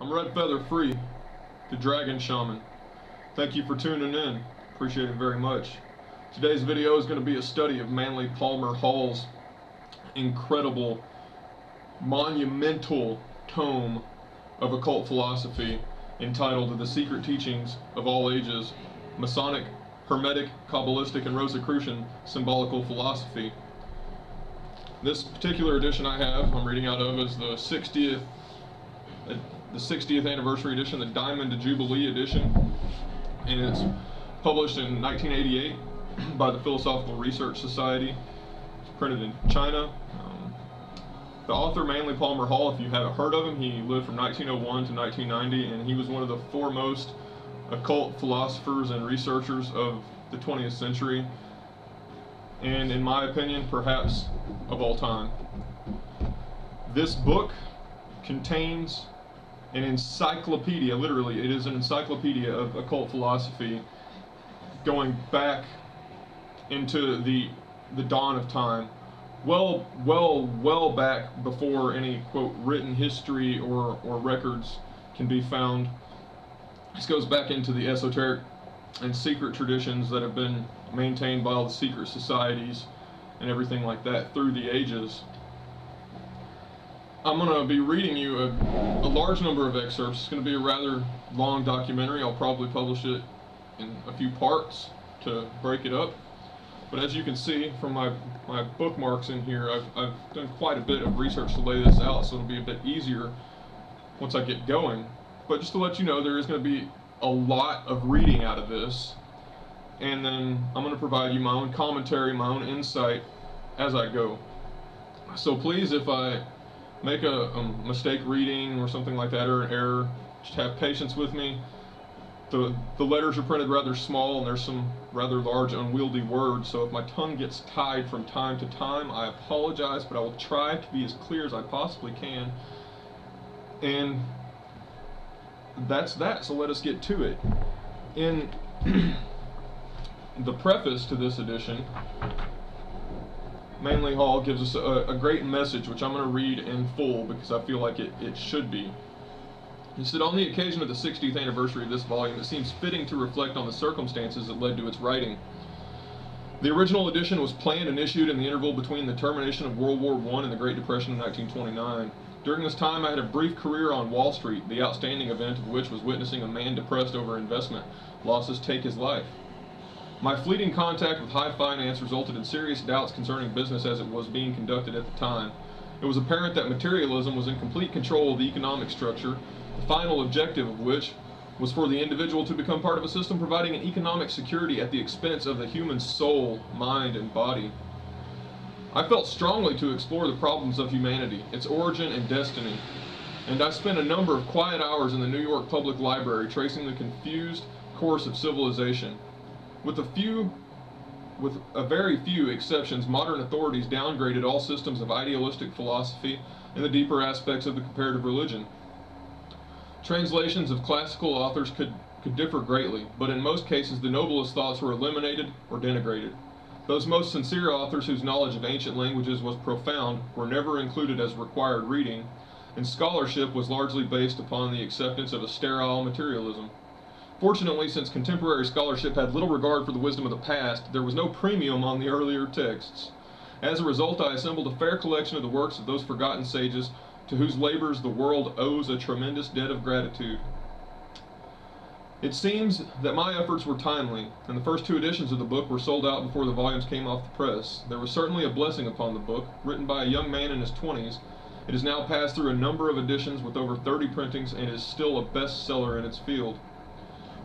I'm Red Feather Free, the Dragon Shaman. Thank you for tuning in. Appreciate it very much. Today's video is going to be a study of Manly Palmer Hall's incredible, monumental tome of occult philosophy entitled The Secret Teachings of All Ages, Masonic, Hermetic, Quabalalistic, and Rosicrucian Symbolical Philosophy. This particular edition I'm reading out of is the 60th anniversary edition, the Diamond Jubilee edition, and it's published in 1988 by the Philosophical Research Society. It's printed in China. The author, Manly Palmer Hall, if you haven't heard of him, he lived from 1901 to 1990, and he was one of the foremost occult philosophers and researchers of the 20th century, and in my opinion, perhaps of all time. This book contains an encyclopedia, literally, it is an encyclopedia of occult philosophy going back into the dawn of time, well back before any, quote, written history or records can be found. This goes back into the esoteric and secret traditions that have been maintained by all the secret societies and everything like that through the ages. I'm going to be reading you a large number of excerpts. It's going to be a rather long documentary. I'll probably publish it in a few parts to break it up. But as you can see from my bookmarks in here, I've done quite a bit of research to lay this out, so it'll be a bit easier once I get going. But just to let you know, there is going to be a lot of reading out of this, and then I'm going to provide you my own commentary, my own insight as I go. So please, if I make a mistake reading or something like that, or an error, just have patience with me. The letters are printed rather small, and there's some rather large unwieldy words, so if my tongue gets tied from time to time, I apologize, but I will try to be as clear as I possibly can. And that's that, so let us get to it. In the preface to this edition, Manly Hall gives us a great message, which I'm going to read in full because I feel like it should be. He said, on the occasion of the 60th anniversary of this volume, it seems fitting to reflect on the circumstances that led to its writing. The original edition was planned and issued in the interval between the termination of World War I and the Great Depression of 1929. During this time, I had a brief career on Wall Street, the outstanding event of which was witnessing a man depressed over investment losses take his life. My fleeting contact with high finance resulted in serious doubts concerning business as it was being conducted at the time. It was apparent that materialism was in complete control of the economic structure, the final objective of which was for the individual to become part of a system providing an economic security at the expense of the human soul, mind, and body. I felt strongly to explore the problems of humanity, its origin and destiny, and I spent a number of quiet hours in the New York Public Library tracing the confused course of civilization. With a very few exceptions, modern authorities downgraded all systems of idealistic philosophy and the deeper aspects of the comparative religion. Translations of classical authors could differ greatly, but in most cases the noblest thoughts were eliminated or denigrated. Those most sincere authors whose knowledge of ancient languages was profound were never included as required reading, and scholarship was largely based upon the acceptance of a sterile materialism. Fortunately, since contemporary scholarship had little regard for the wisdom of the past, there was no premium on the earlier texts. As a result, I assembled a fair collection of the works of those forgotten sages to whose labors the world owes a tremendous debt of gratitude. It seems that my efforts were timely, and the first two editions of the book were sold out before the volumes came off the press. There was certainly a blessing upon the book. Written by a young man in his 20s, it has now passed through a number of editions with over 30 printings and is still a bestseller in its field.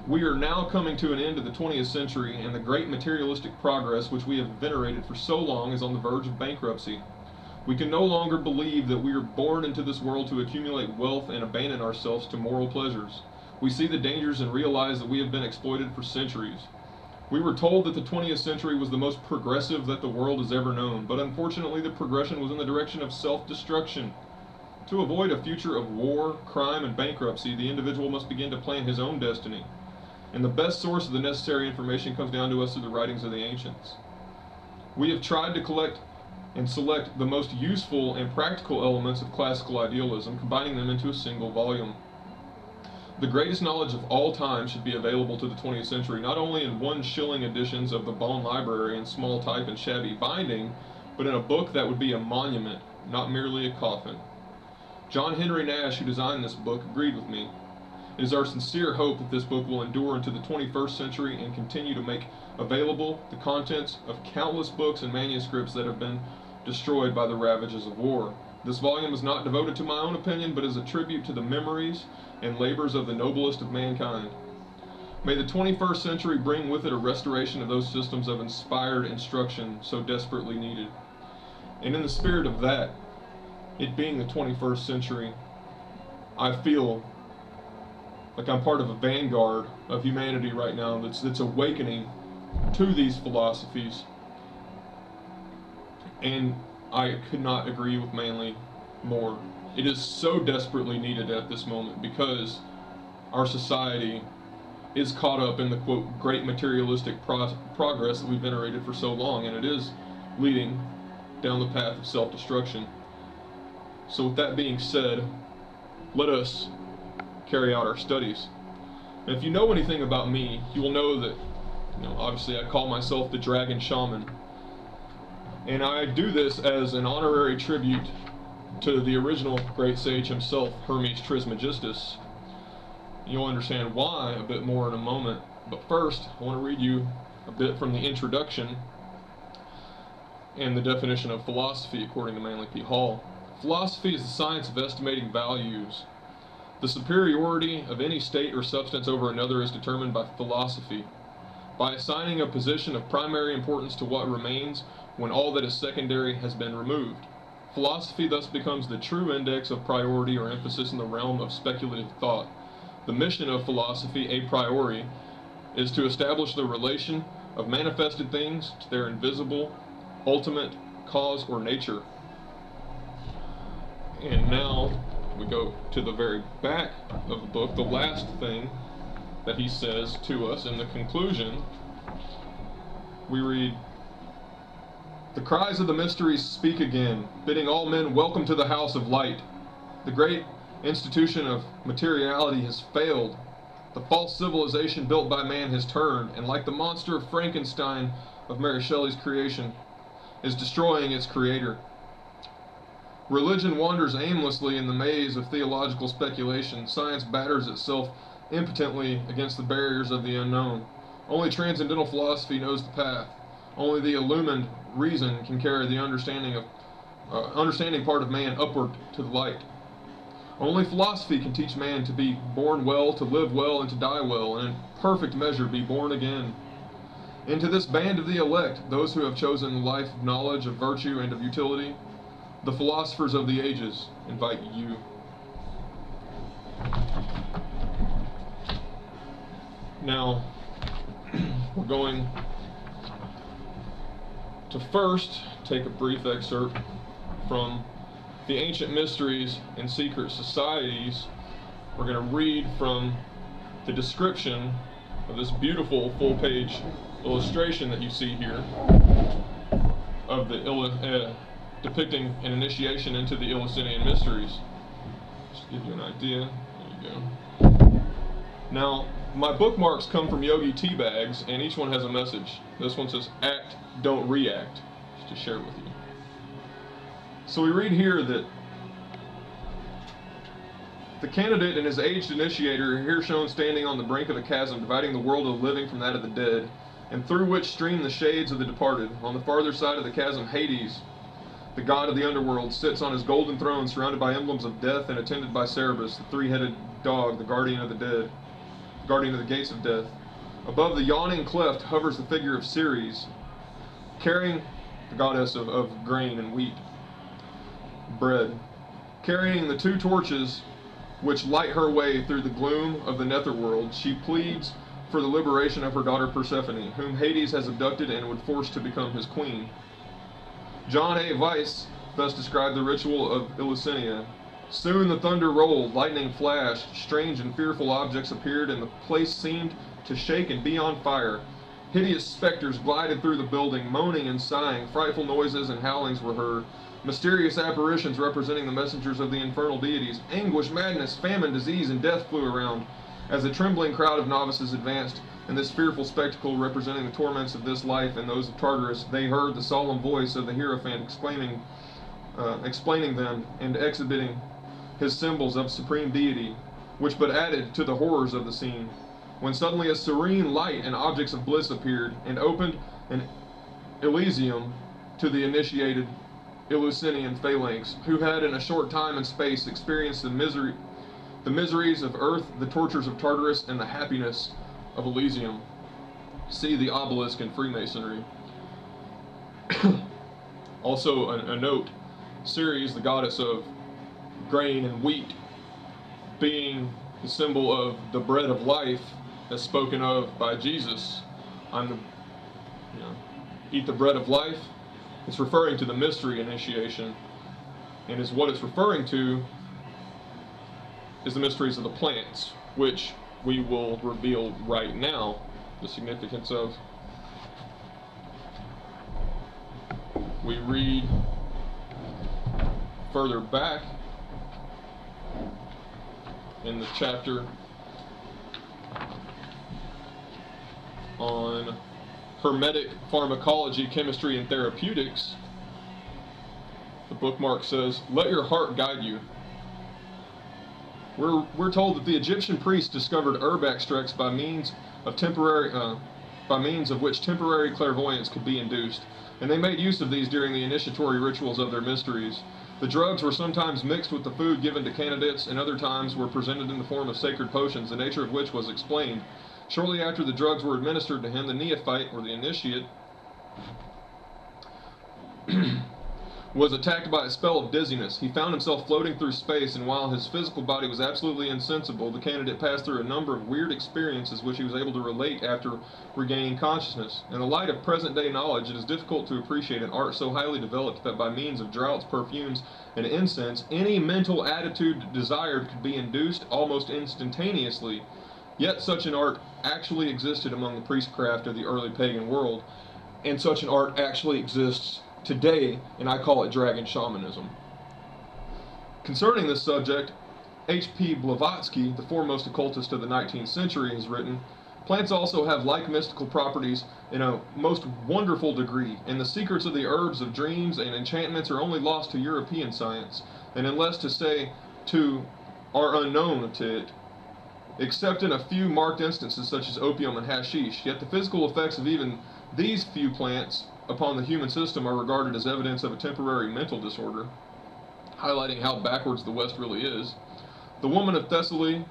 We are now coming to an end of the 20th century, and the great materialistic progress which we have venerated for so long is on the verge of bankruptcy. We can no longer believe that we are born into this world to accumulate wealth and abandon ourselves to moral pleasures. We see the dangers and realize that we have been exploited for centuries. We were told that the 20th century was the most progressive that the world has ever known, but unfortunately the progression was in the direction of self-destruction. To avoid a future of war, crime, and bankruptcy, the individual must begin to plan his own destiny. And the best source of the necessary information comes down to us through the writings of the ancients. We have tried to collect and select the most useful and practical elements of classical idealism, combining them into a single volume. The greatest knowledge of all time should be available to the 20th century, not only in 1-shilling editions of the Bonn Library in small type and shabby binding, but in a book that would be a monument, not merely a coffin. John Henry Nash, who designed this book, agreed with me. It is our sincere hope that this book will endure into the 21st century and continue to make available the contents of countless books and manuscripts that have been destroyed by the ravages of war. This volume is not devoted to my own opinion, but is a tribute to the memories and labors of the noblest of mankind. May the 21st century bring with it a restoration of those systems of inspired instruction so desperately needed. And in the spirit of that, it being the 21st century, I feel like I'm part of a vanguard of humanity right now that's awakening to these philosophies. And I could not agree with Manly more. It is so desperately needed at this moment because our society is caught up in the, quote, great materialistic progress that we've venerated for so long, and it is leading down the path of self-destruction. So with that being said, let us carry out our studies. And if you know anything about me, you will know that, obviously I call myself the Dragon Shaman. And I do this as an honorary tribute to the original great sage himself, Hermes Trismegistus. You'll understand why a bit more in a moment. But first, I want to read you a bit from the introduction and the definition of philosophy according to Manly P. Hall. Philosophy is the science of estimating values. The superiority of any state or substance over another is determined by philosophy, by assigning a position of primary importance to what remains when all that is secondary has been removed. Philosophy thus becomes the true index of priority or emphasis in the realm of speculative thought. The mission of philosophy, a priori, is to establish the relation of manifested things to their invisible, ultimate cause or nature. And now we go to the very back of the book, the last thing that he says to us in the conclusion. We read, "The cries of the mysteries speak again, bidding all men welcome to the house of light. The great institution of materiality has failed. The false civilization built by man has turned, and like the monster of Frankenstein of Mary Shelley's creation, is destroying its creator. Religion wanders aimlessly in the maze of theological speculation. Science batters itself impotently against the barriers of the unknown. Only transcendental philosophy knows the path. Only the illumined reason can carry the understanding part of man upward to the light. Only philosophy can teach man to be born well, to live well, and to die well, and in perfect measure be born again. Into this band of the elect, those who have chosen the life of knowledge, of virtue, and of utility, the philosophers of the ages invite you." Now, we're going to first take a brief excerpt from the Ancient Mysteries and Secret Societies. We're going to read from the description of this beautiful full-page illustration that you see here of the depicting an initiation into the Illusionian Mysteries. Just to give you an idea. There you go. Now, my bookmarks come from Yogi tea bags, and each one has a message. This one says, "Act, don't react," just to share it with you. So we read here that the candidate and his aged initiator are here shown standing on the brink of a chasm dividing the world of the living from that of the dead, and through which stream the shades of the departed. On the farther side of the chasm, Hades, the god of the underworld, sits on his golden throne surrounded by emblems of death and attended by Cerberus, the three-headed dog, the guardian of the dead, guardian of the gates of death. Above the yawning cleft hovers the figure of Ceres, carrying the goddess of grain and wheat, bread, carrying the two torches which light her way through the gloom of the netherworld. She pleads for the liberation of her daughter Persephone, whom Hades has abducted and would force to become his queen. John A. Weiss thus described the ritual of Eleusina. "Soon the thunder rolled, lightning flashed, strange and fearful objects appeared, and the place seemed to shake and be on fire. Hideous specters glided through the building, moaning and sighing. Frightful noises and howlings were heard. Mysterious apparitions representing the messengers of the infernal deities. Anguish, madness, famine, disease, and death flew around. As the trembling crowd of novices advanced in this fearful spectacle representing the torments of this life and those of Tartarus, they heard the solemn voice of the Hierophant explaining them and exhibiting his symbols of supreme deity, which but added to the horrors of the scene, when suddenly a serene light and objects of bliss appeared and opened an Elysium to the initiated Illusionian phalanx, who had in a short time and space experienced the miseries of earth, the tortures of Tartarus, and the happiness of Elysium. See the obelisk in Freemasonry. Also a note, Ceres, the goddess of grain and wheat, being the symbol of the bread of life as spoken of by Jesus. Eat the bread of life. It's referring to the mystery initiation, and is what it's referring to is the mysteries of the plants, which we will reveal right now the significance of. We read further back in the chapter on Hermetic pharmacology, chemistry, and therapeutics. The bookmark says, "Let your heart guide you." We're told that the Egyptian priests discovered herb extracts by means of which temporary clairvoyance could be induced, and they made use of these during the initiatory rituals of their mysteries. The drugs were sometimes mixed with the food given to candidates, and other times were presented in the form of sacred potions, the nature of which was explained. Shortly after the drugs were administered to him, the neophyte, or the initiate, was attacked by a spell of dizziness. He found himself floating through space, and while his physical body was absolutely insensible, the candidate passed through a number of weird experiences which he was able to relate after regaining consciousness. In the light of present-day knowledge, it is difficult to appreciate an art so highly developed that by means of draughts, perfumes, and incense, any mental attitude desired could be induced almost instantaneously. Yet such an art actually existed among the priestcraft of the early pagan world, and such an art actually exists today, and I call it dragon shamanism. Concerning this subject, H.P. Blavatsky, the foremost occultist of the 19th century, has written, "Plants also have like mystical properties in a most wonderful degree, and the secrets of the herbs of dreams and enchantments are only lost to European science, and unless to say to are unknown to it, except in a few marked instances such as opium and hashish. Yet the physical effects of even these few plants upon the human system are regarded as evidence of a temporary mental disorder," highlighting how backwards the West really is. The women of Thessaly,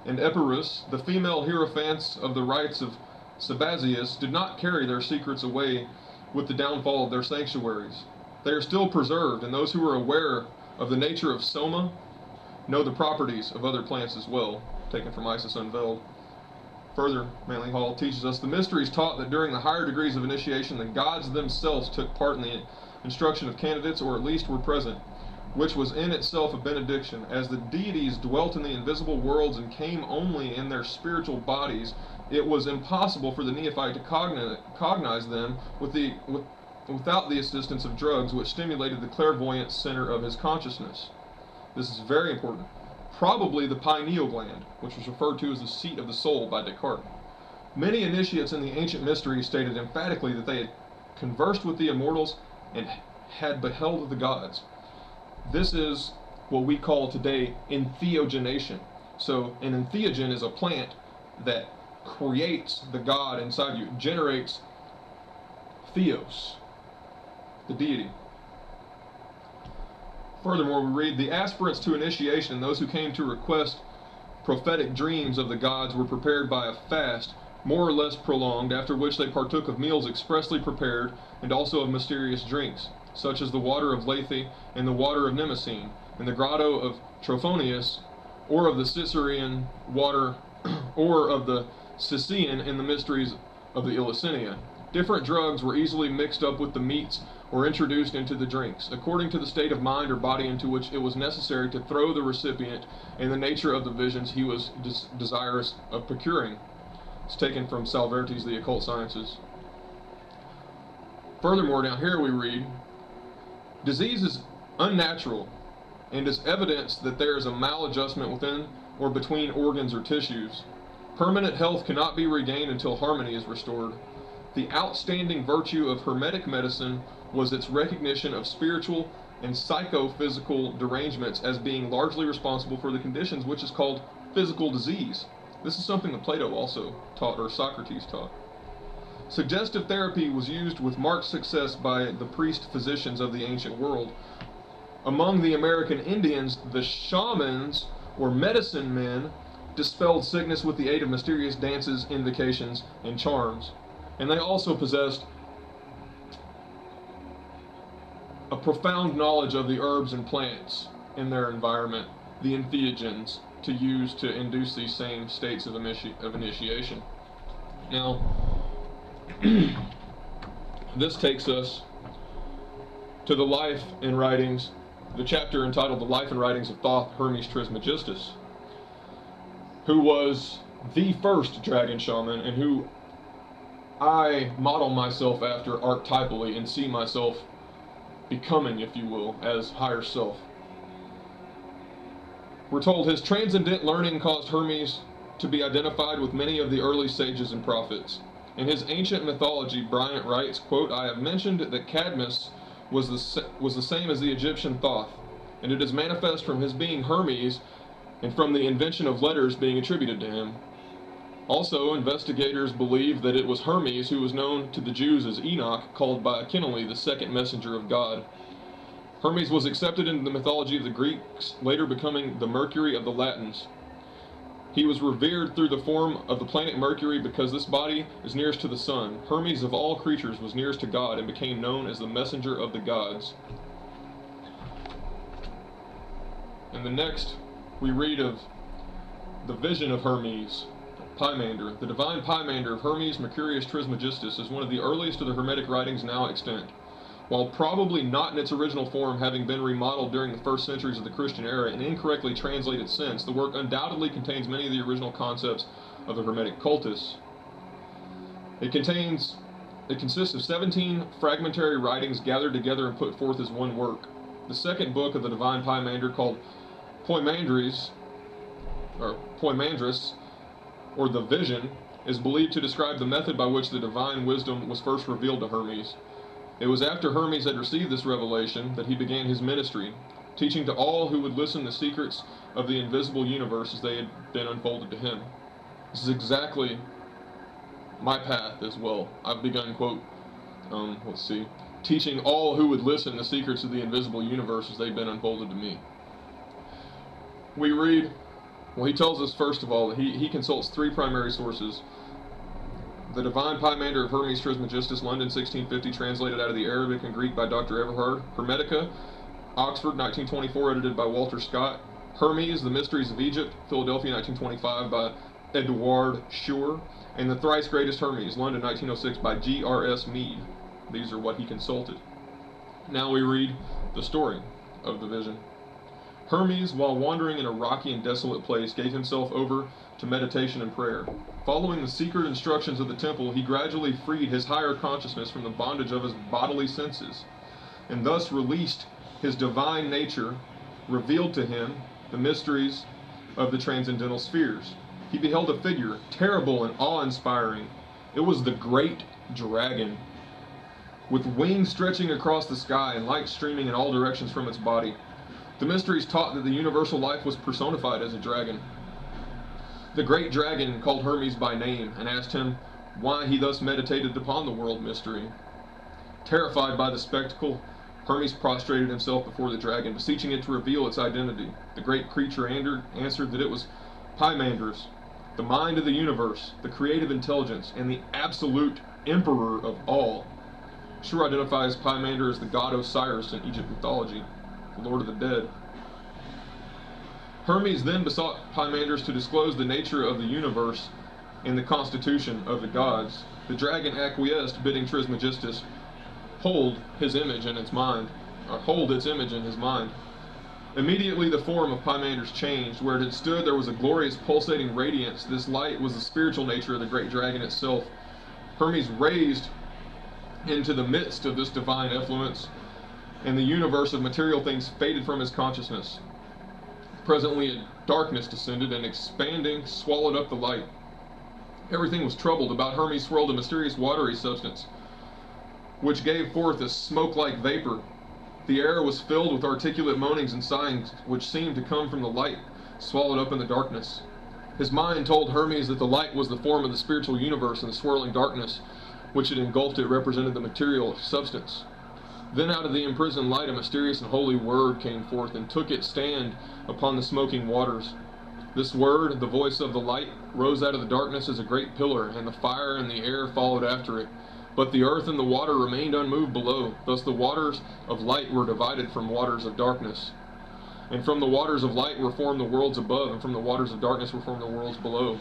and Epirus, the female hierophants of the rites of Sabazius, did not carry their secrets away with the downfall of their sanctuaries. They are still preserved, and those who are aware of the nature of soma know the properties of other plants as well, taken from Isis Unveiled. Further, Manly Hall teaches us the mysteries taught that during the higher degrees of initiation the gods themselves took part in the instruction of candidates, or at least were present, which was in itself a benediction. As the deities dwelt in the invisible worlds and came only in their spiritual bodies, it was impossible for the neophyte to cognize them without the assistance of drugs, which stimulated the clairvoyant center of his consciousness. This is very important. Probably the pineal gland, which was referred to as the seat of the soul by Descartes. Many initiates in the ancient mysteries stated emphatically that they had conversed with the immortals and had beheld the gods. This is what we call today entheogenation. So an entheogen is a plant that creates the god inside you, generates theos, the deity. Furthermore, we read, the aspirants to initiation and those who came to request prophetic dreams of the gods were prepared by a fast, more or less prolonged, after which they partook of meals expressly prepared, and also of mysterious drinks, such as the water of Lethe and the water of Mnemosyne, in the grotto of Trophonius, or of the Ciceronian water, or of the Cicean in the mysteries of the Illusinia. Different drugs were easily mixed up with the meats or introduced into the drinks, according to the state of mind or body into which it was necessary to throw the recipient and the nature of the visions he was desirous of procuring. It's taken from Salverti's The Occult Sciences. Furthermore, down here we read, disease is unnatural and is evidence that there is a maladjustment within or between organs or tissues. Permanent health cannot be regained until harmony is restored. The outstanding virtue of Hermetic medicine was its recognition of spiritual and psychophysical derangements as being largely responsible for the conditions which is called physical disease. This is something that Plato also taught, or Socrates taught. Suggestive therapy was used with marked success by the priest-physicians of the ancient world. Among the American Indians, the shamans, or medicine men, dispelled sickness with the aid of mysterious dances, invocations, and charms. And they also possessed a profound knowledge of the herbs and plants in their environment, the entheogens, to use to induce these same states of initiation. Now, this takes us to the life and writings, the chapter entitled The Life and Writings of Thoth Hermes Trismegistus, who was the first dragon shaman and who I model myself after archetypally and see myself becoming, if you will, as higher self. We're told his transcendent learning caused Hermes to be identified with many of the early sages and prophets. In his ancient mythology, Bryant writes, quote, "I have mentioned that Cadmus was the same as the Egyptian Thoth, and it is manifest from his being Hermes and from the invention of letters being attributed to him. Also, investigators believe that it was Hermes who was known to the Jews as Enoch, called by Achille the second messenger of God. Hermes was accepted into the mythology of the Greeks, later becoming the Mercury of the Latins. He was revered through the form of the planet Mercury because this body is nearest to the sun. Hermes of all creatures was nearest to God and became known as the messenger of the gods." And the next, we read of the vision of Hermes, Pymander. The divine Pymander of Hermes Mercurius Trismegistus is one of the earliest of the Hermetic writings now extant. While probably not in its original form, having been remodeled during the first centuries of the Christian era and incorrectly translated since, the work undoubtedly contains many of the original concepts of the Hermetic cultus. It consists of 17 fragmentary writings gathered together and put forth as one work. The second book of the divine Pymander, called Poimandres, or the Vision, is believed to describe the method by which the divine wisdom was first revealed to Hermes. It was after Hermes had received this revelation that he began his ministry, teaching to all who would listen the secrets of the invisible universe as they had been unfolded to him. This is exactly my path as well. I've begun, quote, teaching all who would listen the secrets of the invisible universe as they've been unfolded to me. We read, well, he tells us first of all that he consults three primary sources. The Divine Pymander of Hermes Trismegistus, London 1650, translated out of the Arabic and Greek by Dr. Everhard. Hermetica, Oxford 1924, edited by Walter Scott. Hermes, The Mysteries of Egypt, Philadelphia 1925 by Edouard Schur. And The Thrice Greatest Hermes, London 1906 by G.R.S. Mead. These are what he consulted. Now we read the story of the vision. Hermes, while wandering in a rocky and desolate place, gave himself over to meditation and prayer. Following the secret instructions of the temple, he gradually freed his higher consciousness from the bondage of his bodily senses, and thus released his divine nature, revealed to him the mysteries of the transcendental spheres. He beheld a figure, terrible and awe-inspiring. It was the great dragon, with wings stretching across the sky and light streaming in all directions from its body. The mysteries taught that the universal life was personified as a dragon. The great dragon called Hermes by name and asked him why he thus meditated upon the world mystery. Terrified by the spectacle, Hermes prostrated himself before the dragon, beseeching it to reveal its identity. The great creature answered that it was Pymanders, the mind of the universe, the creative intelligence, and the absolute emperor of all. Schur identifies Pymander as the god Osiris in Egypt mythology, the lord of the dead. Hermes then besought Pymanders to disclose the nature of the universe and the constitution of the gods. The dragon acquiesced, bidding Trismegistus hold its image in his mind. Immediately the form of Pymanders changed. Where it had stood there was a glorious pulsating radiance. This light was the spiritual nature of the great dragon itself. Hermes raised into the midst of this divine effluence, and the universe of material things faded from his consciousness. Presently a Darkness descended and, expanding, swallowed up the light. Everything was troubled. About Hermes swirled a mysterious watery substance, which gave forth a smoke-like vapor. The air was filled with articulate moanings and sighings, which seemed to come from the light, swallowed up in the darkness. His mind told Hermes that the light was the form of the spiritual universe, and the swirling darkness which had engulfed it represented the material substance. Then out of the imprisoned light a mysterious and holy word came forth, and took its stand upon the smoking waters. This word, the voice of the light, rose out of the darkness as a great pillar, and the fire and the air followed after it. But the earth and the water remained unmoved below. Thus the waters of light were divided from waters of darkness. And from the waters of light were formed the worlds above, and from the waters of darkness were formed the worlds below.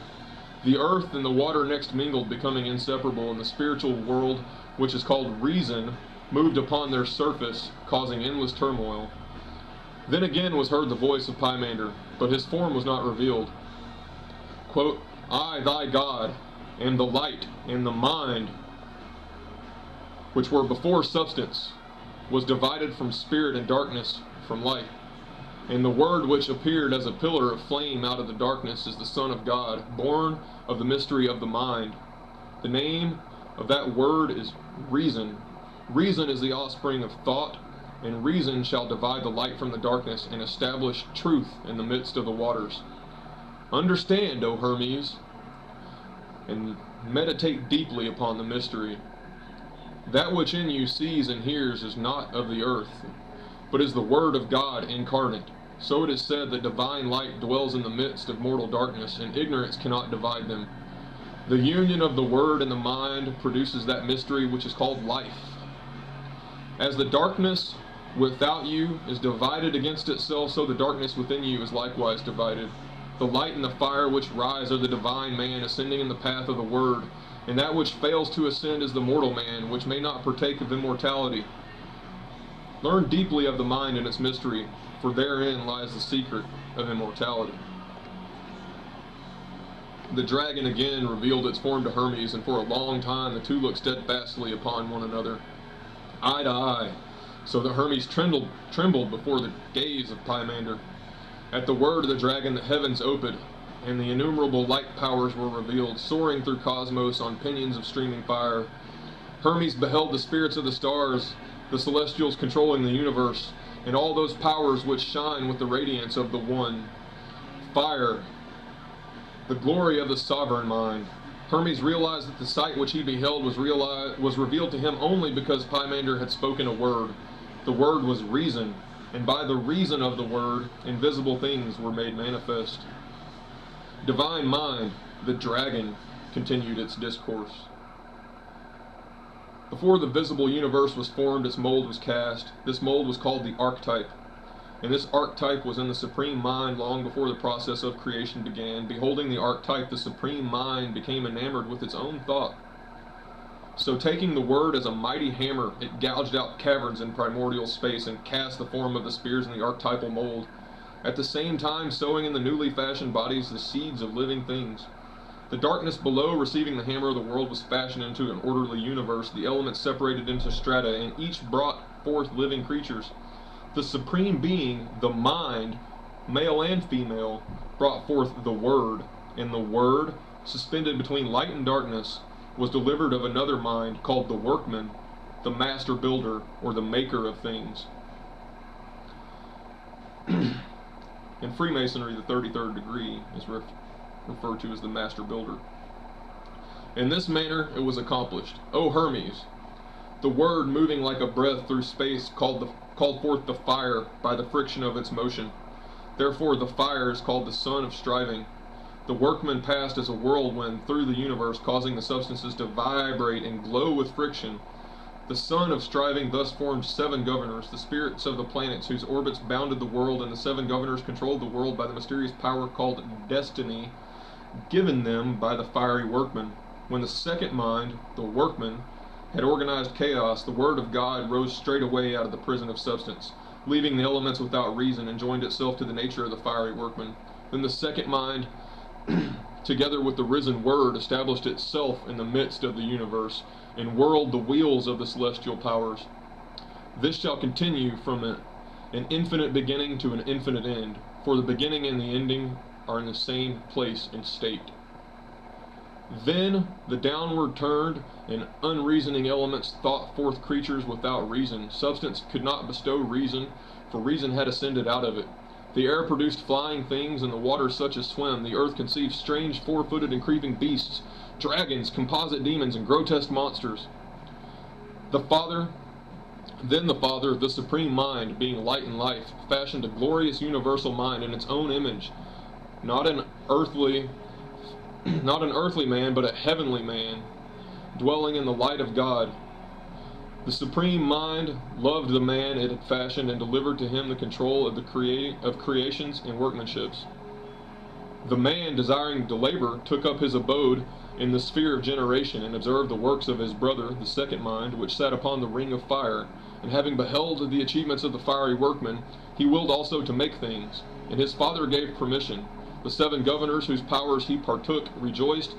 The earth and the water next mingled, becoming inseparable, and the spiritual world, which is called reason, moved upon their surface, causing endless turmoil. Then again was heard the voice of Pymander, but his form was not revealed. Quote, I, thy God, am the light, and the mind, which were before substance, was divided from spirit, and darkness from light. And the Word which appeared as a pillar of flame out of the darkness is the Son of God, born of the mystery of the mind. The name of that Word is Reason. Reason is the offspring of thought, and reason shall divide the light from the darkness, and establish truth in the midst of the waters. Understand, O Hermes, and meditate deeply upon the mystery. That which in you sees and hears is not of the earth, but is the Word of God incarnate. So it is said that divine light dwells in the midst of mortal darkness, and ignorance cannot divide them. The union of the Word and the mind produces that mystery which is called life. As the darkness without you is divided against itself, so the darkness within you is likewise divided. The light and the fire which rise are the divine man ascending in the path of the Word, and that which fails to ascend is the mortal man, which may not partake of immortality. Learn deeply of the mind and its mystery, for therein lies the secret of immortality. The dragon again revealed its form to Hermes, and for a long time the two looked steadfastly upon one another, eye to eye, so that Hermes trembled before the gaze of Pymander. At the word of the dragon the heavens opened, and the innumerable light powers were revealed, soaring through cosmos on pinions of streaming fire. Hermes beheld the spirits of the stars, the celestials controlling the universe, and all those powers which shine with the radiance of the one. Fire, the glory of the sovereign mind. Hermes realized that the sight which he beheld was revealed to him only because Pymander had spoken a word. The word was reason, and by the reason of the word, invisible things were made manifest. Divine mind, the dragon, continued its discourse. Before the visible universe was formed, its mold was cast. This mold was called the Archetype. And this Archetype was in the Supreme Mind long before the process of creation began. Beholding the Archetype, the Supreme Mind became enamored with its own thought. So taking the word as a mighty hammer, it gouged out caverns in primordial space and cast the form of the spheres in the archetypal mold, at the same time sowing in the newly fashioned bodies the seeds of living things. The darkness below, receiving the hammer of the world, was fashioned into an orderly universe, the elements separated into strata, and each brought forth living creatures. The Supreme Being, the Mind, male and female, brought forth the Word, and the Word, suspended between light and darkness, was delivered of another mind called the Workman, the Master Builder, or the Maker of things. In Freemasonry, the 33rd degree is referred to as the Master Builder. In this manner it was accomplished. O Hermes, the Word moving like a breath through space called forth the fire by the friction of its motion. Therefore the fire is called the sun of striving. The workman passed as a whirlwind through the universe, causing the substances to vibrate and glow with friction. The sun of striving thus formed 7 governors, the spirits of the planets whose orbits bounded the world, and the 7 governors controlled the world by the mysterious power called destiny, given them by the fiery workman. When the second mind, the workman, had organized chaos, the word of God rose straightway out of the prison of substance, leaving the elements without reason, and joined itself to the nature of the fiery workman. Then the second mind, together with the risen word, established itself in the midst of the universe, and whirled the wheels of the celestial powers. This shall continue from an infinite beginning to an infinite end. for the beginning and the ending are in the same place and state. Then the downward turned and unreasoning elements thought forth creatures without reason. Substance could not bestow reason, for reason had ascended out of it. The air produced flying things, and the waters such as swim. The earth conceived strange four-footed and creeping beasts, dragons, composite demons, and grotesque monsters. Then the Father, the Supreme Mind, being light and life, fashioned a glorious universal mind in its own image, not an earthly man, but a heavenly man, dwelling in the light of God. The Supreme Mind loved the man it had fashioned and delivered to him the control of creations and workmanships. The man, desiring to labor, took up his abode in the sphere of generation, and observed the works of his brother, the second mind, which sat upon the ring of fire. And having beheld the achievements of the fiery workman, he willed also to make things. And his father gave permission. The seven governors, whose powers he partook, rejoiced,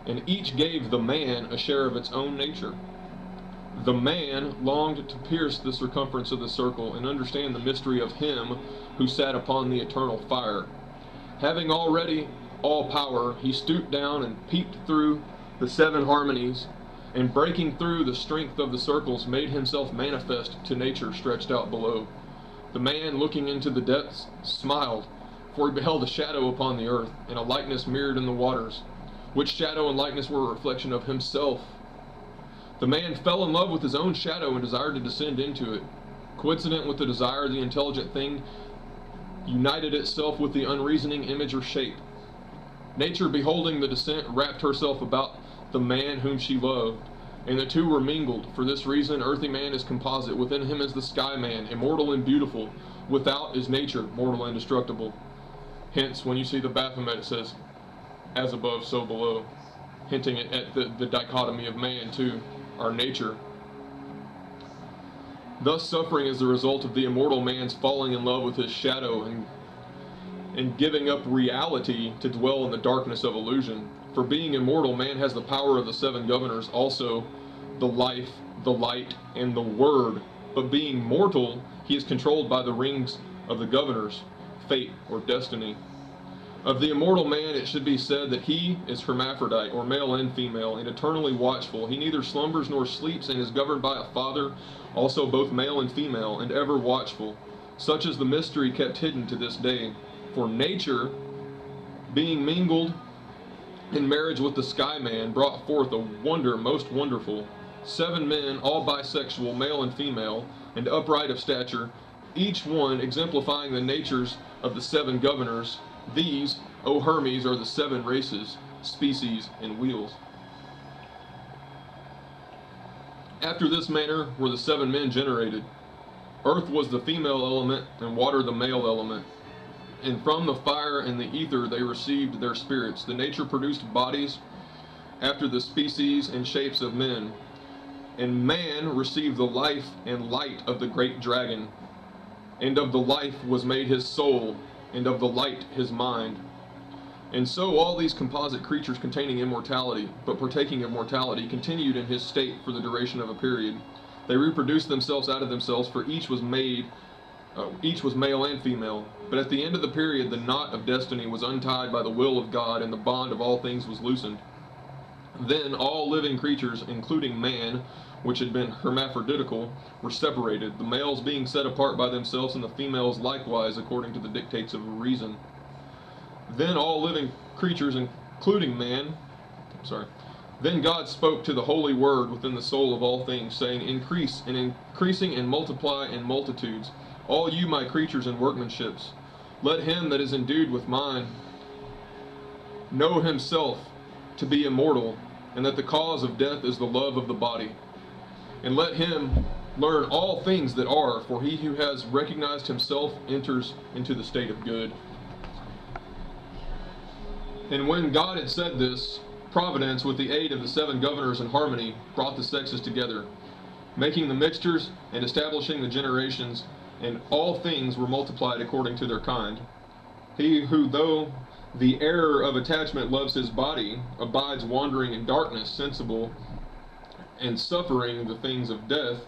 and each gave the man a share of its own nature. The man longed to pierce the circumference of the circle, and understand the mystery of him who sat upon the eternal fire. Having already all power, he stooped down and peeped through the seven harmonies, and breaking through the strength of the circles, made himself manifest to nature stretched out below. The man, looking into the depths, smiled, for he beheld a shadow upon the earth, and a likeness mirrored in the waters, which shadow and likeness were a reflection of himself. The man fell in love with his own shadow and desired to descend into it. Coincident with the desire, the intelligent thing united itself with the unreasoning image or shape. Nature, beholding the descent, wrapped herself about the man whom she loved, and the two were mingled. For this reason, earthy man is composite. Within him is the sky man, immortal and beautiful. Without is nature, mortal and destructible. Hence, when you see the Baphomet, it says, as above, so below, hinting at the dichotomy of man to our nature. Thus, suffering is the result of the immortal man's falling in love with his shadow and giving up reality to dwell in the darkness of illusion. For being immortal, man has the power of the seven governors, also the life, the light, and the word. But being mortal, he is controlled by the rings of the governors, fate or destiny. Of the immortal man it should be said that he is hermaphrodite, or male and female, and eternally watchful. He neither slumbers nor sleeps, and is governed by a father, also both male and female, and ever watchful. Such is the mystery kept hidden to this day. For nature, being mingled in marriage with the sky man, brought forth a wonder most wonderful. 7 men, all bisexual, male and female, and upright of stature, each one exemplifying the natures of the 7 governors. These, O Hermes, are the 7 races, species, and wheels. After this manner were the 7 men generated. Earth was the female element, and water the male element. And from the fire and the ether they received their spirits. The nature produced bodies after the species and shapes of men. And man received the life and light of the great dragon. And of the life was made his soul, and of the light his mind. And so all these composite creatures containing immortality, but partaking of mortality, continued in his state for the duration of a period. They reproduced themselves out of themselves, for each was male and female. But at the end of the period, the knot of destiny was untied by the will of God, and the bond of all things was loosened. Then all living creatures, including man, which had been hermaphroditical, were separated, the males being set apart by themselves, and the females likewise, according to the dictates of reason. Then all living creatures, including man, Then God spoke to the holy word within the soul of all things, saying, Increase, and increasing and multiply in multitudes, all you my creatures and workmanships. Let him that is endued with mind know himself to be immortal, and that the cause of death is the love of the body. And let him learn all things that are, for he who has recognized himself enters into the state of good. And when God had said this, Providence, with the aid of the 7 governors in harmony, brought the sexes together, making the mixtures and establishing the generations, and all things were multiplied according to their kind. He who, though the error of attachment loves his body, abides wandering in darkness, sensible, and suffering the things of death,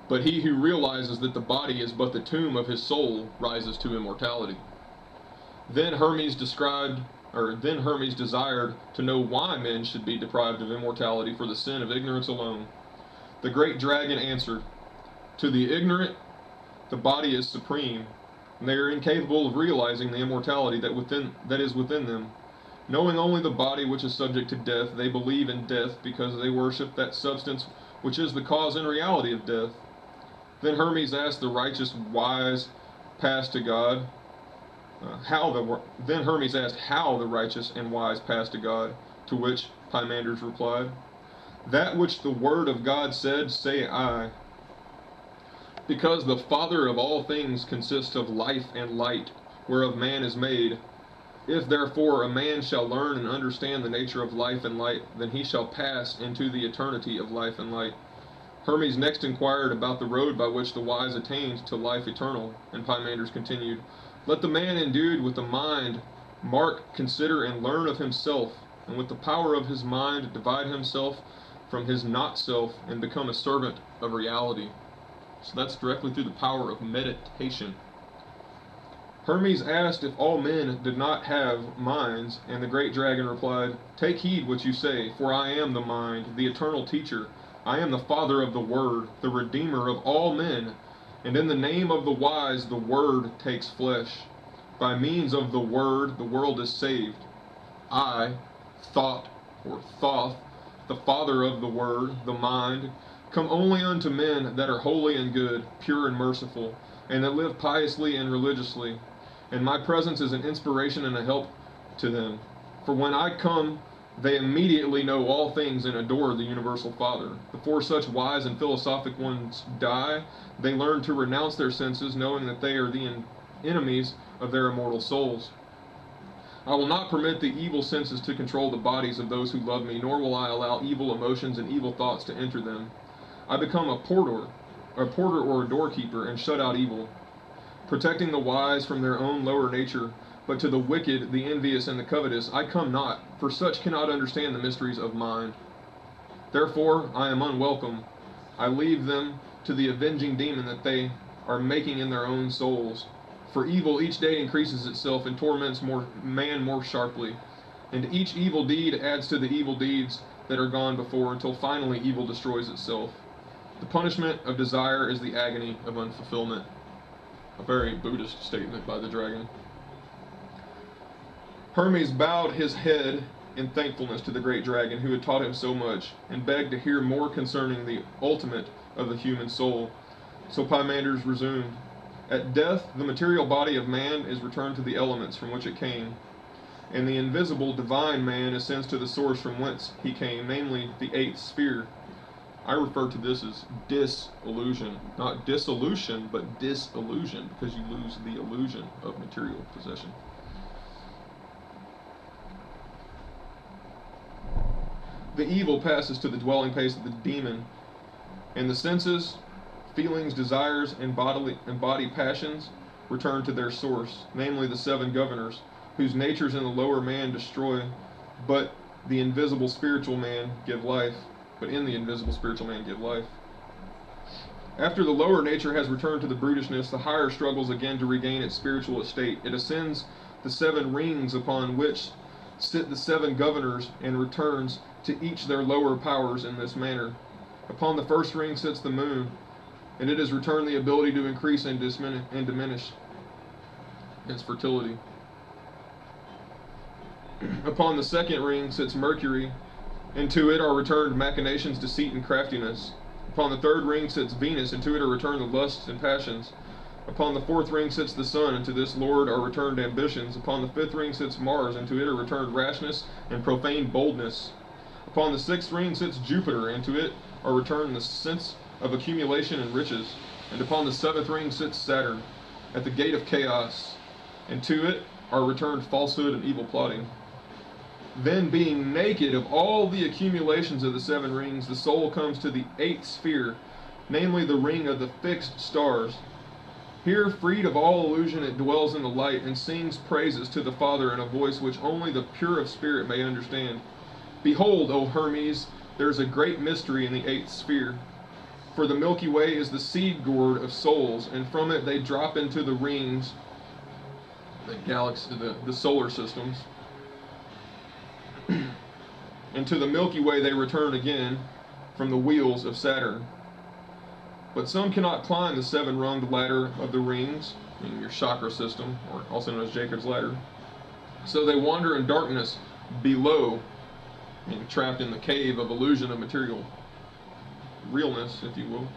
But he who realizes that the body is but the tomb of his soul rises to immortality. Then Hermes desired to know why men should be deprived of immortality for the sin of ignorance alone. The great dragon answered, "To the ignorant, the body is supreme, and they are incapable of realizing the immortality that is within them. Knowing only the body which is subject to death, they believe in death because they worship that substance which is the cause and reality of death." Then Hermes asked the righteous wise pass to God. Then Hermes asked how the righteous and wise pass to God, to which Pymander's replied, "That which the word of God said, say I. Because the Father of all things consists of life and light, whereof man is made. If therefore a man shall learn and understand the nature of life and light, then he shall pass into the eternity of life and light." Hermes next inquired about the road by which the wise attained to life eternal, and Pymander's continued, "Let the man endued with the mind mark, consider, and learn of himself, and with the power of his mind divide himself from his not-self and become a servant of reality." So that's directly through the power of meditation. Hermes asked if all men did not have minds, and the great dragon replied, "Take heed what you say, for I am the mind, the eternal teacher. I am the Father of the Word, the Redeemer of all men, and in the name of the wise the Word takes flesh. By means of the Word the world is saved. I, Thought, or Thoth, the Father of the Word, the mind, come only unto men that are holy and good, pure and merciful, and that live piously and religiously, and my presence is an inspiration and a help to them. For when I come, they immediately know all things and adore the universal Father. Before such wise and philosophic ones die, they learn to renounce their senses, knowing that they are the enemies of their immortal souls. I will not permit the evil senses to control the bodies of those who love me, nor will I allow evil emotions and evil thoughts to enter them. I become a porter or a doorkeeper, and shut out evil, protecting the wise from their own lower nature. But to the wicked, the envious, and the covetous, I come not, for such cannot understand the mysteries of mind. Therefore I am unwelcome. I leave them to the avenging demon that they are making in their own souls. For evil each day increases itself and torments man more sharply, and each evil deed adds to the evil deeds that are gone before, until finally evil destroys itself. The punishment of desire is the agony of unfulfillment." A very Buddhist statement by the dragon. Hermes bowed his head in thankfulness to the great dragon who had taught him so much, and begged to hear more concerning the ultimate of the human soul. So Pymander's resumed, "At death, the material body of man is returned to the elements from which it came, and the invisible divine man ascends to the source from whence he came, namely the eighth sphere." I refer to this as disillusion. Not dissolution, but disillusion, because you lose the illusion of material possession. The evil passes to the dwelling place of the demon, and the senses, feelings, desires, and body passions return to their source, namely the seven governors, whose natures in the lower man destroy, but the invisible spiritual man give life. But in the invisible spiritual man give life. After the lower nature has returned to the brutishness, the higher struggles again to regain its spiritual estate. It ascends the seven rings upon which sit the seven governors, and returns to each their lower powers in this manner. Upon the first ring sits the moon, and it has returned the ability to increase and diminish its fertility. Upon the second ring sits Mercury, and to it are returned machinations, deceit, and craftiness. Upon the third ring sits Venus, and to it are returned the lusts and passions. Upon the fourth ring sits the sun, and to this lord are returned ambitions. Upon the fifth ring sits Mars, and to it are returned rashness and profane boldness. Upon the sixth ring sits Jupiter, and to it are returned the sense of accumulation and riches. And upon the seventh ring sits Saturn, at the gate of chaos, and to it are returned falsehood and evil plotting. Then, being naked of all the accumulations of the seven rings, the soul comes to the eighth sphere, namely the ring of the fixed stars. Here, freed of all illusion, it dwells in the light, and sings praises to the Father in a voice which only the pure of spirit may understand. Behold, O Hermes, there is a great mystery in the eighth sphere. For the Milky Way is the seed gourd of souls, and from it they drop into the rings, the galaxy, the solar systems. And to the Milky Way they return again from the wheels of Saturn. But some cannot climb the seven-runged ladder of the rings, meaning your chakra system, or also known as Jacob's ladder. So they wander in darkness below, being trapped in the cave of illusion of material realness, if you will.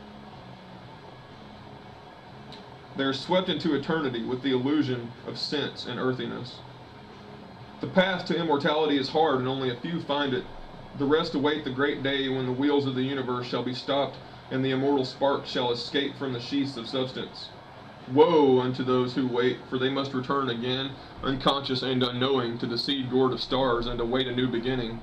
They are swept into eternity with the illusion of sense and earthiness. The path to immortality is hard, and only a few find it. The rest await the great day when the wheels of the universe shall be stopped, and the immortal spark shall escape from the sheaths of substance. Woe unto those who wait, for they must return again, unconscious and unknowing, to the seed gourd of stars, and await a new beginning.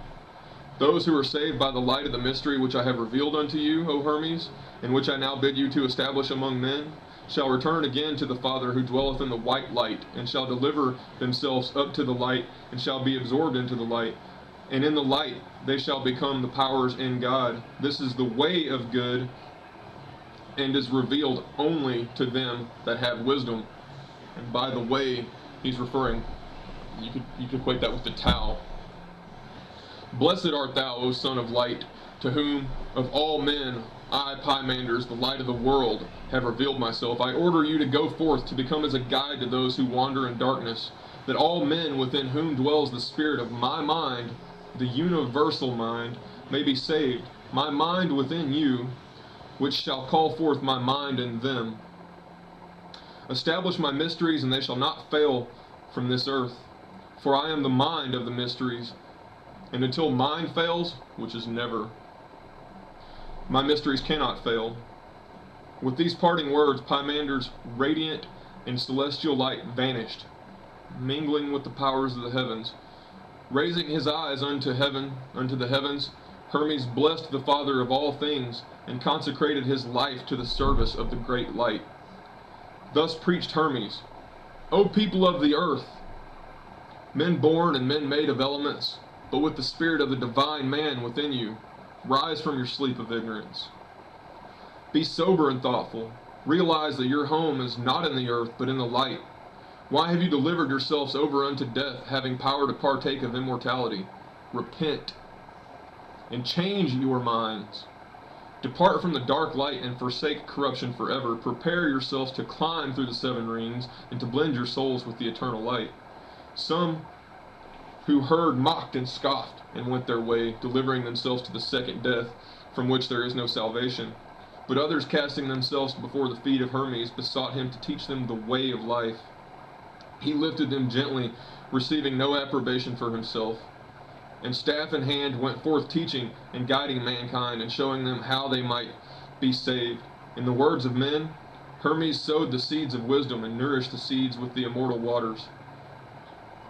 Those who are saved by the light of the mystery which I have revealed unto you, O Hermes, and which I now bid you to establish among men, shall return again to the Father who dwelleth in the white light, and shall deliver themselves up to the light, and shall be absorbed into the light. And in the light they shall become the powers in God. This is the way of good, and is revealed only to them that have wisdom. And by the way, he's referring, you could equate that with the Tao. Blessed art thou, O son of light, to whom of all men I, Pymanders, the light of the world, have revealed myself. I order you to go forth to become as a guide to those who wander in darkness, that all men within whom dwells the spirit of my mind, the universal mind, may be saved. My mind within you, which shall call forth my mind in them. Establish my mysteries, and they shall not fail from this earth. For I am the mind of the mysteries, and until mind fails, which is never, my mysteries cannot fail. With these parting words, Pymander's radiant and celestial light vanished, mingling with the powers of the heavens. Raising his eyes unto heaven, unto the heavens, Hermes blessed the Father of all things, and consecrated his life to the service of the great light. Thus preached Hermes, O people of the earth, men born and men made of elements, but with the spirit of the divine man within you, rise from your sleep of ignorance. Be sober and thoughtful. Realize that your home is not in the earth, but in the light. Why have you delivered yourselves over unto death, having power to partake of immortality? Repent, and change your minds. Depart from the dark light, and forsake corruption forever. Prepare yourselves to climb through the seven rings, and to blend your souls with the eternal light. Some who heard mocked and scoffed, and went their way, delivering themselves to the second death, from which there is no salvation. But others, casting themselves before the feet of Hermes, besought him to teach them the way of life. He lifted them gently, receiving no approbation for himself, and staff in hand went forth teaching and guiding mankind, and showing them how they might be saved. In the words of men, Hermes sowed the seeds of wisdom, and nourished the seeds with the immortal waters.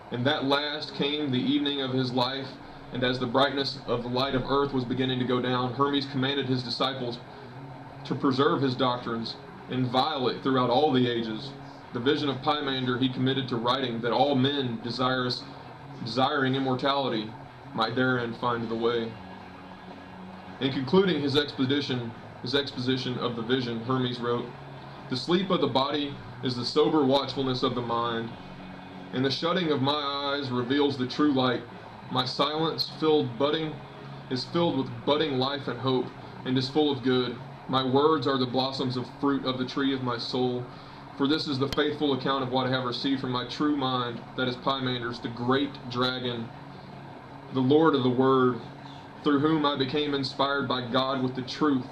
And that last came the evening of his life, and as the brightness of the light of earth was beginning to go down, Hermes commanded his disciples to preserve his doctrines, inviolate throughout all the ages. The vision of Pymander he committed to writing, that all men desiring immortality might therein find the way. In concluding his exposition of the vision, Hermes wrote, The sleep of the body is the sober watchfulness of the mind, and the shutting of my eyes reveals the true light. My silence is filled with budding life and hope, and is full of good. My words are the blossoms of fruit of the tree of my soul. For this is the faithful account of what I have received from my true mind, that is Pymander's, the great dragon, the Lord of the Word, through whom I became inspired by God with the truth.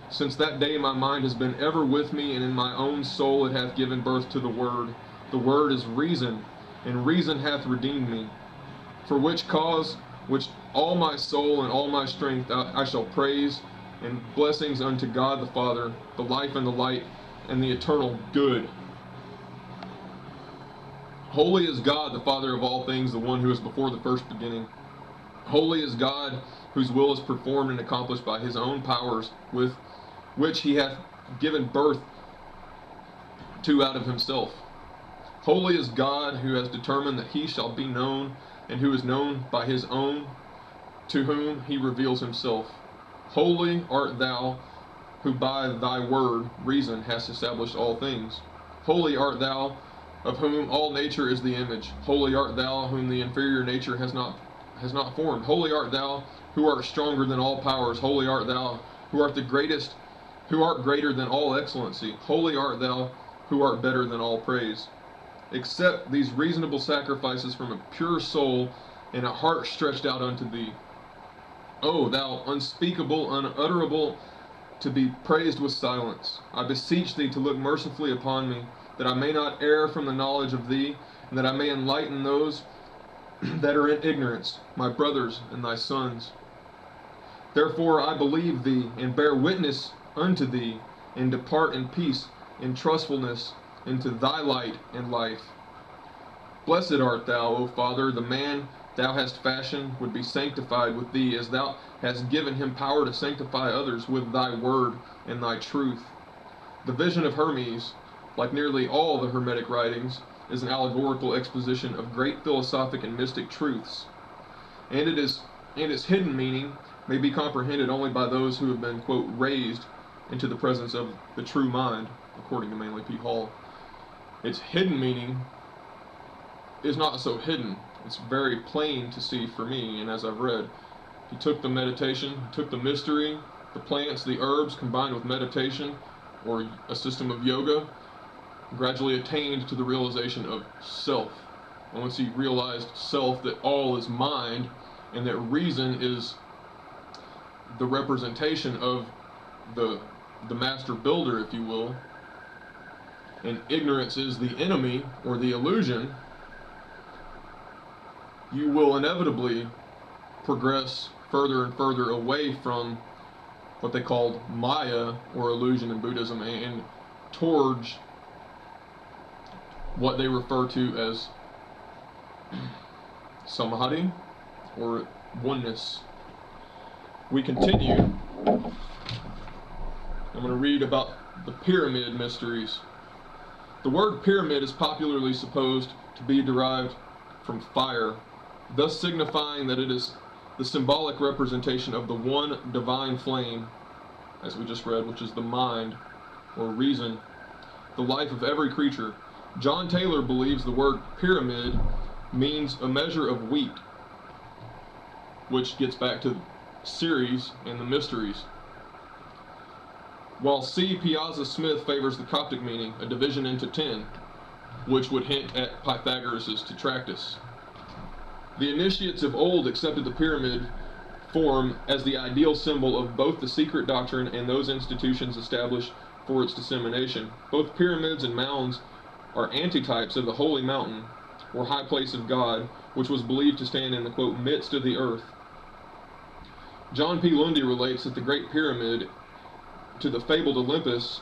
Since that day my mind has been ever with me, and in my own soul it hath given birth to the Word. The Word is reason, and reason hath redeemed me. For which cause, which all my soul and all my strength I shall praise, and blessings unto God the Father, the life and the light, and the eternal good. Holy is God, the Father of all things, the one who is before the first beginning. Holy is God, whose will is performed and accomplished by his own powers, with which he hath given birth to out of himself. Holy is God, who has determined that he shall be known, and who is known by his own, to whom he reveals himself. Holy art thou, who by thy word, reason, hast established all things. Holy art thou, of whom all nature is the image. Holy art thou, whom the inferior nature has not formed. Holy art thou, who art stronger than all powers. Holy art thou, who art the greatest, who art greater than all excellency. Holy art thou, who art better than all praise. Accept these reasonable sacrifices from a pure soul and a heart stretched out unto thee. O thou unspeakable, unutterable, to be praised with silence, I beseech thee to look mercifully upon me, that I may not err from the knowledge of thee, and that I may enlighten those that are in ignorance, my brothers and thy sons. Therefore I believe thee, and bear witness unto thee, and depart in peace, in trustfulness, into thy light and life. Blessed art thou, O Father, the man thou hast fashioned would be sanctified with thee, as thou hast given him power to sanctify others with thy word and thy truth. The vision of Hermes, like nearly all the Hermetic writings, is an allegorical exposition of great philosophic and mystic truths, and its hidden meaning may be comprehended only by those who have been, quote, raised into the presence of the true mind, according to Manly P. Hall. Its hidden meaning is not so hidden. It's very plain to see for me, and as I've read, he took the meditation, took the mystery, the plants, the herbs, combined with meditation, or a system of yoga, gradually attained to the realization of self. And once he realized self, that all is mind, and that reason is the representation of the master builder, if you will, and ignorance is the enemy, or the illusion, you will inevitably progress further and further away from what they called Maya, or illusion in Buddhism, and towards what they refer to as Samadhi, or oneness. We continue. I'm going to read about the pyramid mysteries. The word pyramid is popularly supposed to be derived from fire, thus signifying that it is the symbolic representation of the one divine flame, as we just read, which is the mind, or reason, the life of every creature. John Taylor believes the word pyramid means a measure of wheat, which gets back to Ceres and the mysteries, while C. Piazza Smith favors the Coptic meaning, a division into 10, which would hint at Pythagoras' Tetractys. The initiates of old accepted the pyramid form as the ideal symbol of both the secret doctrine and those institutions established for its dissemination. Both pyramids and mounds are antitypes of the holy mountain, or high place of God, which was believed to stand in the, quote, midst of the earth. John P. Lundy relates that the Great Pyramid to the fabled Olympus,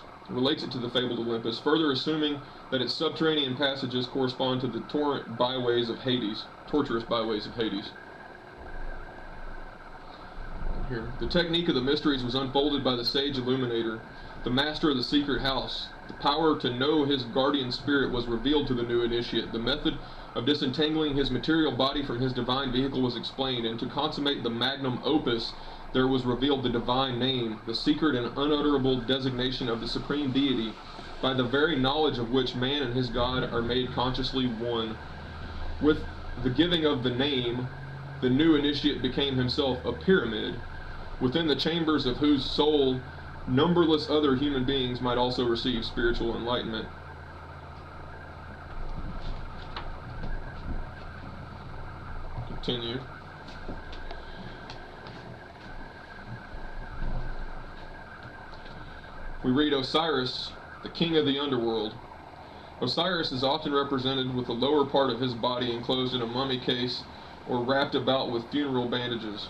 further assuming that its subterranean passages correspond to the torrent byways of Hades, torturous byways of Hades. Here, the technique of the mysteries was unfolded by the sage illuminator, the master of the secret house. The power to know his guardian spirit was revealed to the new initiate. The method of disentangling his material body from his divine vehicle was explained, and to consummate the magnum opus, there was revealed the divine name, the secret and unutterable designation of the supreme deity, by the very knowledge of which man and his God are made consciously one. With the giving of the name, the new initiate became himself a pyramid, within the chambers of whose soul numberless other human beings might also receive spiritual enlightenment. Continue. We read Osiris, the king of the underworld. Osiris is often represented with the lower part of his body enclosed in a mummy case or wrapped about with funeral bandages.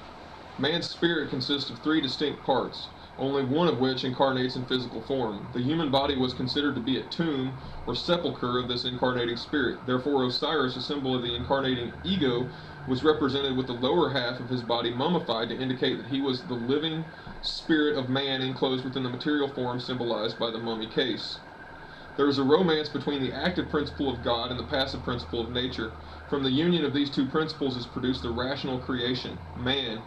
Man's spirit consists of 3 distinct parts, only one of which incarnates in physical form. The human body was considered to be a tomb or sepulchre of this incarnating spirit. Therefore, Osiris, a symbol of the incarnating ego, was represented with the lower half of his body mummified to indicate that he was the living spirit of man enclosed within the material form symbolized by the mummy case. There is a romance between the active principle of God and the passive principle of nature. From the union of these two principles is produced the rational creation, man,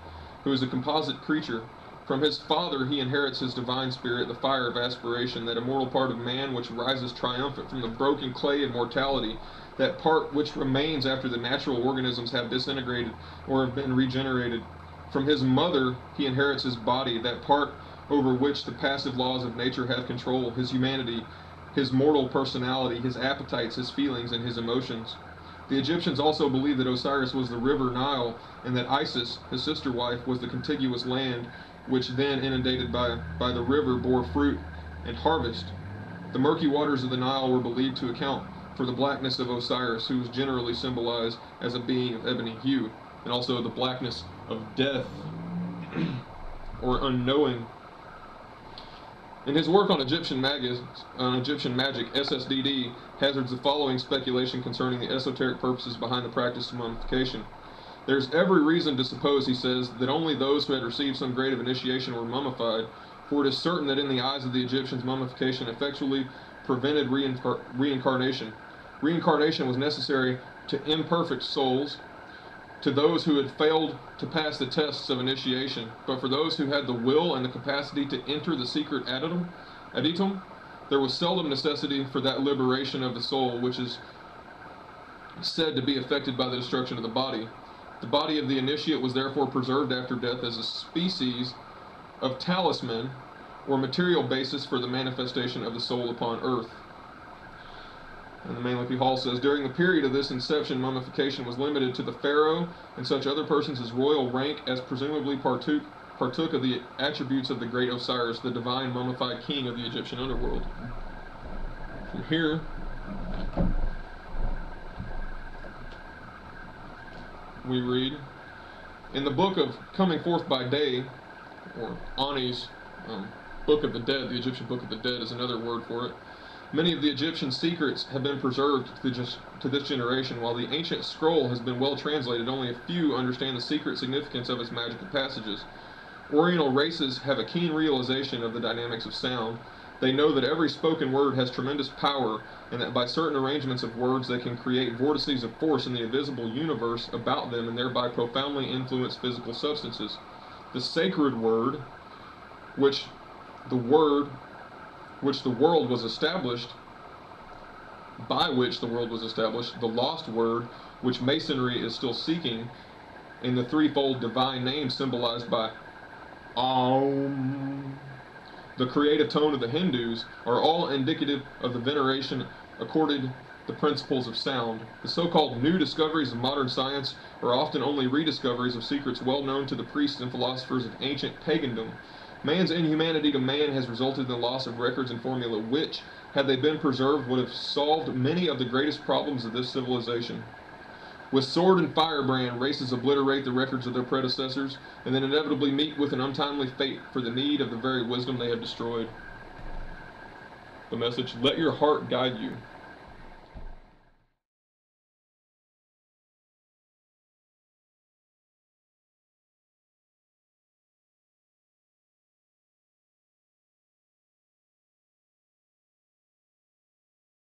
who is a composite creature, From his father he inherits his divine spirit, the fire of aspiration, that immortal part of man which rises triumphant from the broken clay of mortality, that part which remains after the natural organisms have disintegrated or have been regenerated. From his mother he inherits his body, that part over which the passive laws of nature have control, his humanity, his mortal personality, his appetites, his feelings, and his emotions. The Egyptians also believed that Osiris was the river Nile, and that Isis, his sister wife, was the contiguous land which then, inundated by the river, bore fruit and harvest. The murky waters of the Nile were believed to account for the blackness of Osiris, who was generally symbolized as a being of ebony hue, and also the blackness of death, or unknowing. In his work on Egyptian magic, SSDD hazards the following speculation concerning the esoteric purposes behind the practice of mummification. There's every reason to suppose, he says, that only those who had received some grade of initiation were mummified, for it is certain that in the eyes of the Egyptians mummification effectually prevented reincarnation. Reincarnation was necessary to imperfect souls, to those who had failed to pass the tests of initiation, but for those who had the will and the capacity to enter the secret adytum, there was seldom necessity for that liberation of the soul which is said to be affected by the destruction of the body. The body of the initiate was therefore preserved after death as a species of talisman or material basis for the manifestation of the soul upon earth. And the Manly Hall says, during the period of this inception, mummification was limited to the pharaoh and such other persons as royal rank as presumably partook of the attributes of the great Osiris, the divine mummified king of the Egyptian underworld. From here, we read, in the book of Coming Forth by Day, or Ani's Book of the Dead, the Egyptian Book of the Dead is another word for it, many of the Egyptian secrets have been preserved to this generation. While the ancient scroll has been well translated, only a few understand the secret significance of its magical passages. Oriental races have a keen realization of the dynamics of sound. They know that every spoken word has tremendous power, and that by certain arrangements of words they can create vortices of force in the invisible universe about them and thereby profoundly influence physical substances. The sacred word, which the world was established, by which the world was established, the lost word, which Masonry is still seeking, in the threefold divine name symbolized by Om, the creative tone of the Hindus, are all indicative of the veneration accorded the principles of sound. The so-called new discoveries of modern science are often only rediscoveries of secrets well known to the priests and philosophers of ancient pagandom. Man's inhumanity to man has resulted in the loss of records and formula which, had they been preserved, would have solved many of the greatest problems of this civilization. With sword and firebrand, races obliterate the records of their predecessors, and then inevitably meet with an untimely fate for the need of the very wisdom they have destroyed. The message, let your heart guide you.